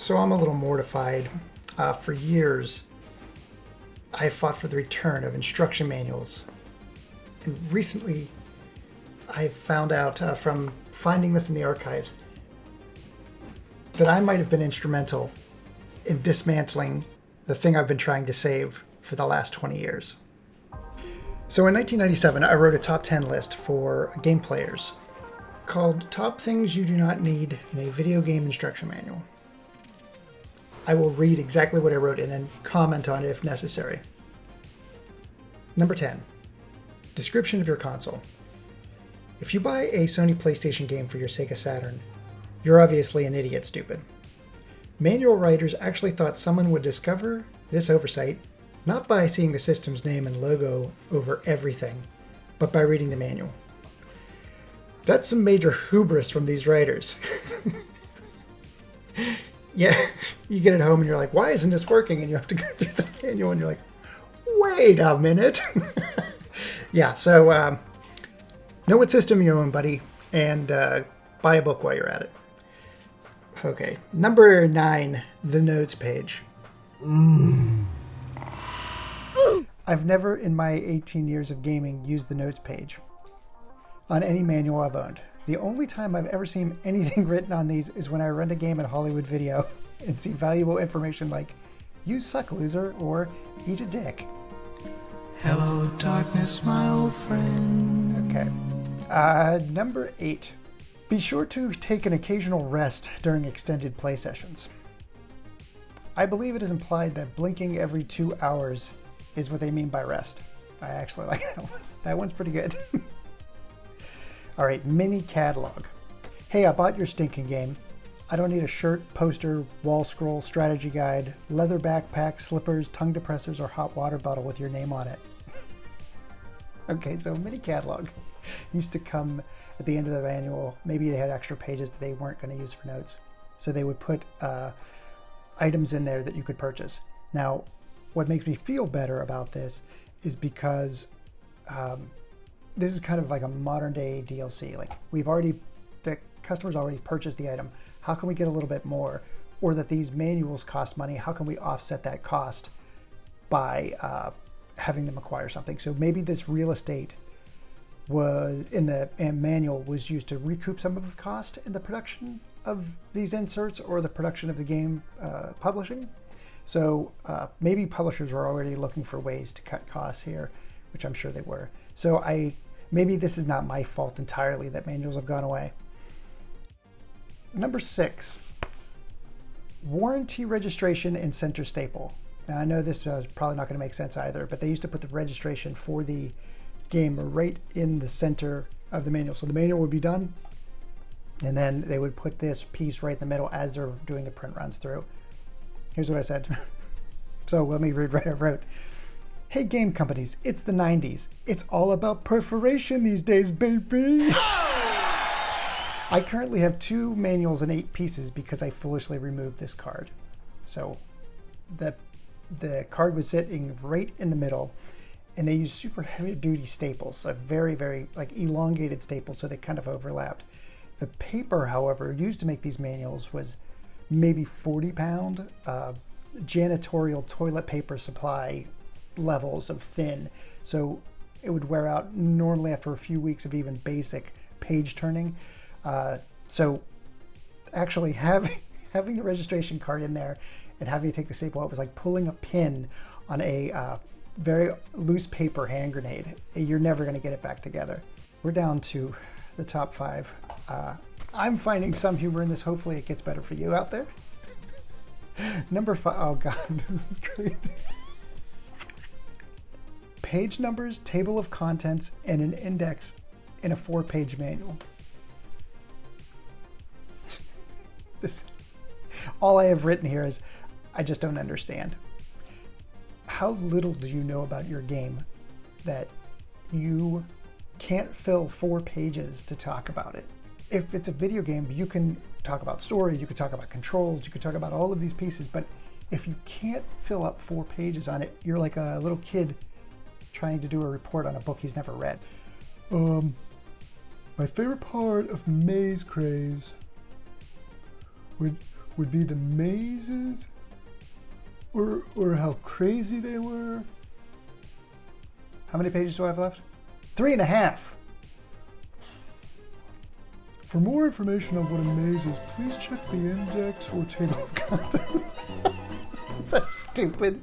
So I'm a little mortified. For years, I fought for the return of instruction manuals. And recently, I found out from finding this in the archives that I might have been instrumental in dismantling the thing I've been trying to save for the last 20 years. So in 1997, I wrote a top 10 list for game players called Top Things You Do Not Need in a Video Game Instruction Manual. I will read exactly what I wrote and then comment on it if necessary. Number 10, description of your console. If you buy a Sony PlayStation game for your Sega Saturn, you're obviously an idiot stupid. Manual writers actually thought someone would discover this oversight not by seeing the system's name and logo over everything, but by reading the manual. That's some major hubris from these writers. Yeah, you get it home and you're like, why isn't this working? And you have to go through the manual and you're like, wait a minute. Yeah, so know what system you own, buddy, and buy a book while you're at it. Okay, number 9, the notes page. I've never in my 18 years of gaming used the notes page on any manual I've owned. The only time I've ever seen anything written on these is when I rent a game at Hollywood Video and see valuable information like, you suck, loser, or eat a dick. Hello, darkness, my old friend. Okay. Number 8. Be sure to take an occasional rest during extended play sessions. I believe it is implied that blinking every 2 hours is what they mean by rest. I actually like that one. That one's pretty good. All right, mini catalog. Hey, I bought your stinking game. I don't need a shirt, poster, wall scroll, strategy guide, leather backpack, slippers, tongue depressors, or hot water bottle with your name on it. Okay, so mini catalog used to come at the end of the manual. Maybe they had extra pages that they weren't going to use for notes. So they would put items in there that you could purchase. Now, what makes me feel better about this is because this is kind of like a modern day DLC. Like the customer's already purchased the item. How can we get a little bit more? Or that these manuals cost money. How can we offset that cost by having them acquire something? So maybe this real estate was in the manual was used to recoup some of the cost in the production of these inserts or the production of the game publishing. So maybe publishers were already looking for ways to cut costs here, which I'm sure they were. So maybe this is not my fault entirely that manuals have gone away. Number 6, warranty registration and center staple. Now I know this is probably not going to make sense either, but they used to put the registration for the game right in the center of the manual. So the manual would be done, and then they would put this piece right in the middle as they're doing the print runs through. Here's what I said. So let me read what I wrote. Hey, game companies, it's the 90s. It's all about perforation these days, baby. I currently have 2 manuals and 8 pieces because I foolishly removed this card. So the card was sitting right in the middle, and they used super heavy duty staples, a very, very like elongated staples, so they kind of overlapped. The paper, however, used to make these manuals was maybe 40-pound janitorial toilet paper supply levels of thin. So it would wear out normally after a few weeks of even basic page turning. So actually having the registration card in there and having to take the staple out was like pulling a pin on a very loose paper hand grenade. You're never going to get it back together. We're down to the top 5. I'm finding some humor in this. Hopefully it gets better for you out there. Number 5. Oh God, this is great. Page numbers, table of contents, and an index in a 4-page manual. All I have written here is, I just don't understand. How little do you know about your game that you can't fill 4 pages to talk about it? If it's a video game, you can talk about story, you could talk about controls, you could talk about all of these pieces, but if you can't fill up 4 pages on it, you're like a little kid trying to do a report on a book he's never read. My favorite part of Maze Craze would would be the mazes or how crazy they were. How many pages do I have left? 3.5. For more information on what a maze is, please check the index or table of contents. So stupid.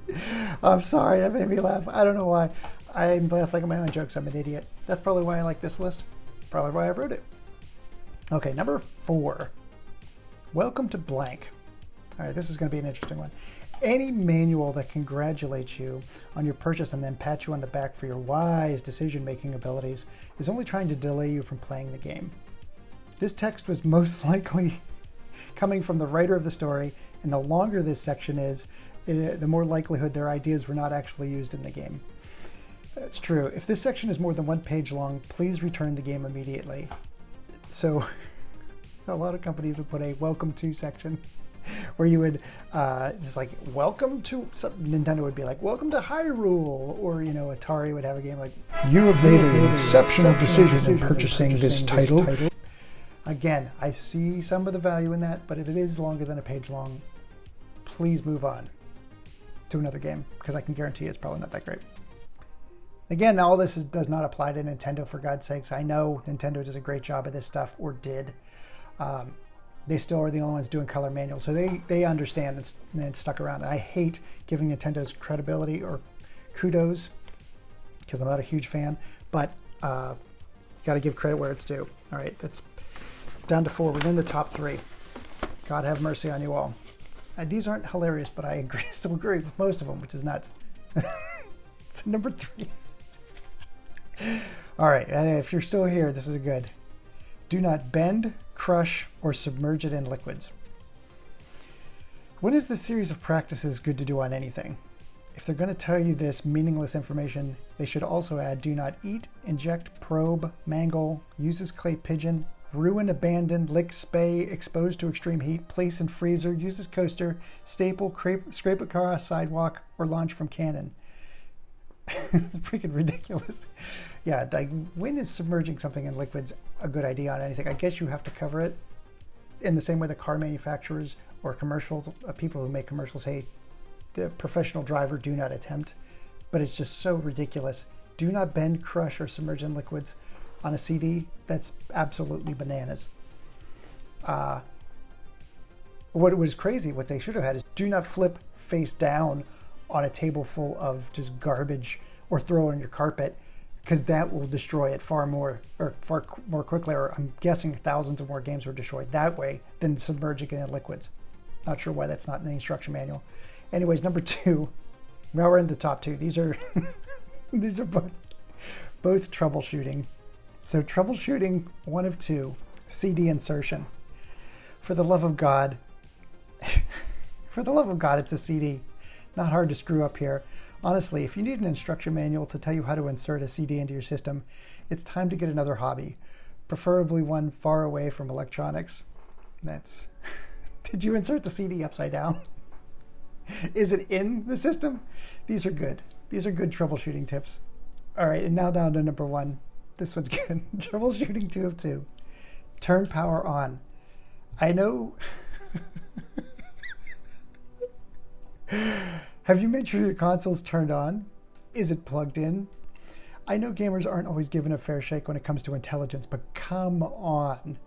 I'm sorry, that made me laugh. I don't know why. I laugh like at my own jokes. I'm an idiot. That's probably why I like this list. Probably why I wrote it. Okay, number 4. Welcome to blank. All right, this is going to be an interesting one. Any manual that congratulates you on your purchase and then pats you on the back for your wise decision-making abilities is only trying to delay you from playing the game. This text was most likely coming from the writer of the story, and the longer this section is, the more likelihood their ideas were not actually used in the game. It's true. If this section is more than 1 page long, please return the game immediately. So a lot of companies would put a welcome to section where you would just like, welcome to, Nintendo would be like, welcome to Hyrule, or, you know, Atari would have a game like, you have made an exceptional decision in purchasing this title. Again, I see some of the value in that, but if it is longer than a page long, please move on to another game, because I can guarantee it's probably not that great. Again, all this does not apply to Nintendo, for God's sakes. I know Nintendo does a great job of this stuff, or did. They still are the only ones doing color manuals, so they understand and stuck around. And I hate giving Nintendo's credibility or kudos, because I'm not a huge fan, but got to give credit where it's due. All right, that's down to 4. We're in the top 3. God have mercy on you all. These aren't hilarious, but I still agree with most of them, which is nuts. It's number 3. All right, and if you're still here, this is good. Do not bend, crush, or submerge it in liquids. When is this series of practices good to do on anything? If they're going to tell you this meaningless information, they should also add do not eat, inject, probe, mangle, use as clay pigeon, ruin, abandon, lick, spay, expose to extreme heat, place in freezer, use as coaster, staple, scrape across sidewalk, or launch from cannon. It's freaking ridiculous. Yeah, like, when is submerging something in liquids a good idea on anything? I guess you have to cover it in the same way the car manufacturers or commercials, people who make commercials say, the professional driver, do not attempt. But it's just so ridiculous. Do not bend, crush, or submerge in liquids on a CD. That's absolutely bananas. What was crazy, what they should have had is do not flip face down on a table full of just garbage or throw on your carpet, because that will destroy it far more quickly, or I'm guessing thousands of more games were destroyed that way than submerging it in liquids. Not sure why that's not in the instruction manual. Anyways, number 2. Now we're in the top 2. These are these are both troubleshooting. So troubleshooting 1 of 2, CD insertion. For the love of God, it's a CD. Not hard to screw up here. Honestly, if you need an instruction manual to tell you how to insert a CD into your system, it's time to get another hobby, preferably one far away from electronics. That's... Did you insert the CD upside down? Is it in the system? These are good. These are good troubleshooting tips. All right, and now down to number 1. This one's good. Troubleshooting 2 of 2. Turn power on. I know... Have you made sure your console's turned on? Is it plugged in? I know gamers aren't always given a fair shake when it comes to intelligence, but come on.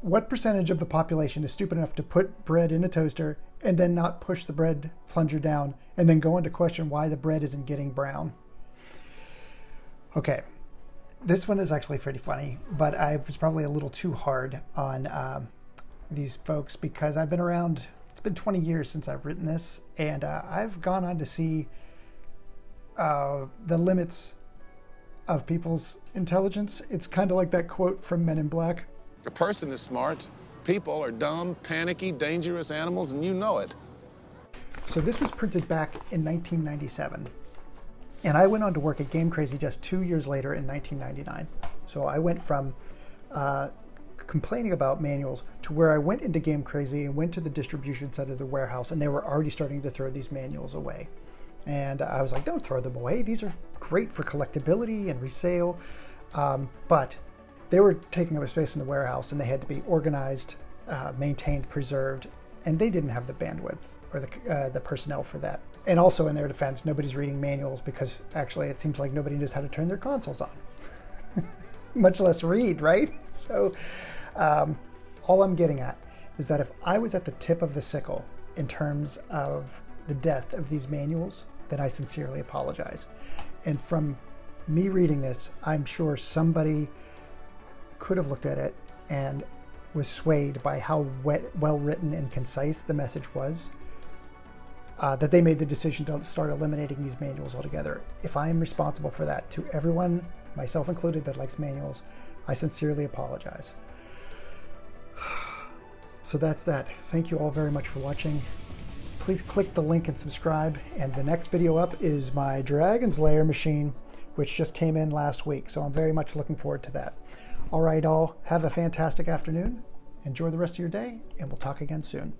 What percentage of the population is stupid enough to put bread in a toaster and then not push the bread plunger down and then go on to question why the bread isn't getting brown? Okay, this one is actually pretty funny, but I was probably a little too hard on these folks because I've been around. It's been 20 years since I've written this, and I've gone on to see the limits of people's intelligence. It's kind of like that quote from Men in Black. A person is smart. People are dumb, panicky, dangerous animals, and you know it. So this was printed back in 1997. And I went on to work at Game Crazy just 2 years later in 1999. So I went from complaining about manuals to where I went into Game Crazy and went to the distribution center of the warehouse, and they were already starting to throw these manuals away. And I was like, don't throw them away. These are great for collectability and resale. But they were taking up space in the warehouse, and they had to be organized, maintained, preserved. and they didn't have the bandwidth or the personnel for that. And also, in their defense, nobody's reading manuals because actually it seems like nobody knows how to turn their consoles on, much less read, right? So all I'm getting at is that if I was at the tip of the sickle in terms of the death of these manuals, then I sincerely apologize. And from me reading this, I'm sure somebody could have looked at it and was swayed by how well written and concise the message was, that they made the decision to start eliminating these manuals altogether. If I am responsible for that, to everyone, myself included, that likes manuals, I sincerely apologize. So that's that. Thank you all very much for watching. Please click the link and subscribe. And the next video up is my Dragon's Lair machine, which just came in last week. So I'm very much looking forward to that. All right, all, have a fantastic afternoon. Enjoy the rest of your day, and we'll talk again soon.